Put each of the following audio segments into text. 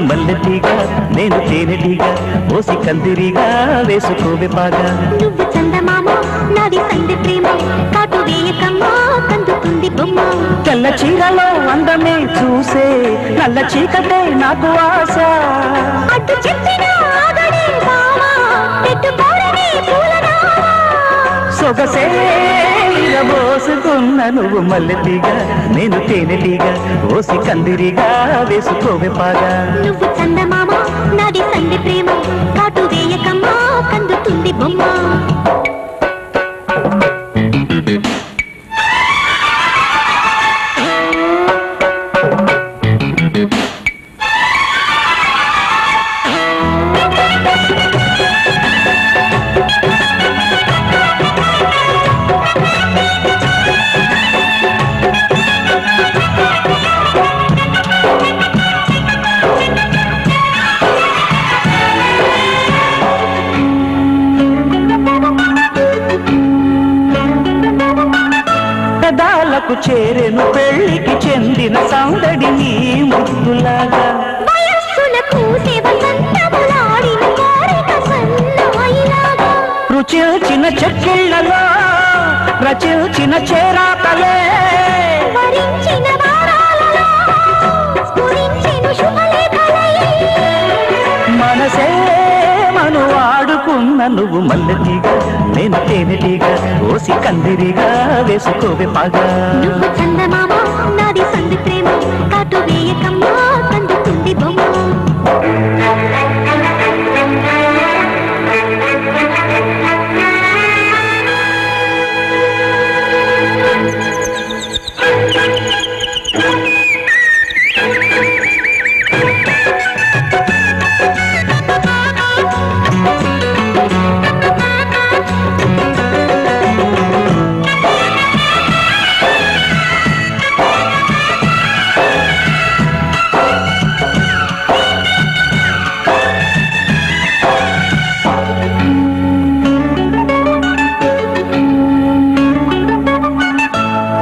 మల్లెటీగా నేను తేనెటీగా ఓసి కందిరిగా వేసుకోవే బాగా నువ్వు చందమామ నాది సంధి ప్రేమ కాటు వేయకమ్మా కందుతుంది బొమ్మ తెల్ల చీరలో అందమే చూసే నల్ల చీకటే నాకు ఆశ అటు చెప్పిన ఆగడే బావా పెట్టుకోరని పూలరావా సొగసే పోసుకున్న నువ్వు మల్లెటీగా నేను తేనెటీగా ఓసి కందిరిగా వేసుకోవే బాగా నువ్వు చందమామ నాది సంధి ప్రేమ కాటు వేయకమ్మా కందుతుంది బొమ్మ పెదాలకు చేరెను పెళ్లికి చెందిన సందడి నీ ముద్దులాగా వయస్సులకు సేవసంతములాడిన కోరిక సన్నాయిలాగా రుచిల్చిన చెక్కిళ్లలో రచిల్చిన చేరాతలే వరించిన వారాలలో స్ఫురించిన శుభలేఖలై మనసే మను ఆడుకున్న నువ్వు మల్లెటీగా నేను తేనెటీగా ఓసి కందిరిగా వేసుకోవే బాగా నువ్వు చందమామ నాది సంధి ప్రేమ కాటు వేయకమ్మా కందుతుంది బొమ్మ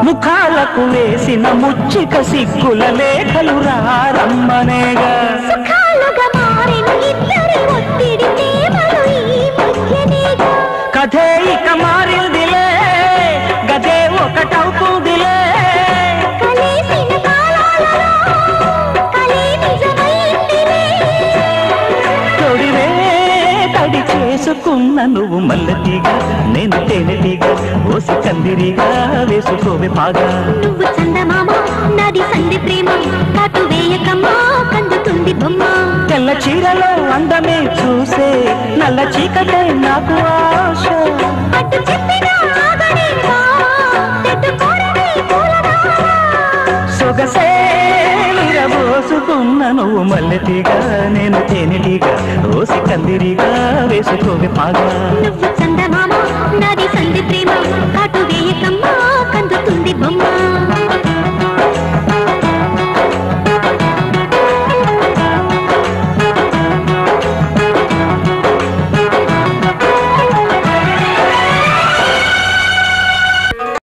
ముఖాలకు వేసిన ముచ్చిక సిగ్గుల లేఖలు రారమ్మనేగా సుఖాలుగా మారిన ఇద్దరి ఒత్తిడి ప్రేమలు ఈ మధ్యనేగా కథే ఇక మారిందిలే గదే ఒకటవుతుందిలే కలిసిన కాలాలలో కలి నిజమైందిలే తొడివే తడి చేసుకున్న నువ్వు మల్లెటీగా నేను తేనెటీగా ఓసి కందిరిగా వేసుకోవే బాగా నువ్వు చందమామ నాది సంధి ప్రేమ కాటు వేయకమ్మా కందుతుంది బొమ్మ తెల్ల చీరలో అందమే చూసే నల్ల చీకటే నాకు ఆశ అటు చెప్పిన ఆగడే బావా పెట్టుకోరని పూలరావా సొగసే విరబోసుకున్న నువ్వు మల్లెటీగా నేను తేనెటీగా ఓసి కందిరిగా వేసుకోవే బాగా నువ్వు చందమామ నాది సంధి ప్రేమ కాటు వేయకమ్మా కందుతుంది బొమ్మ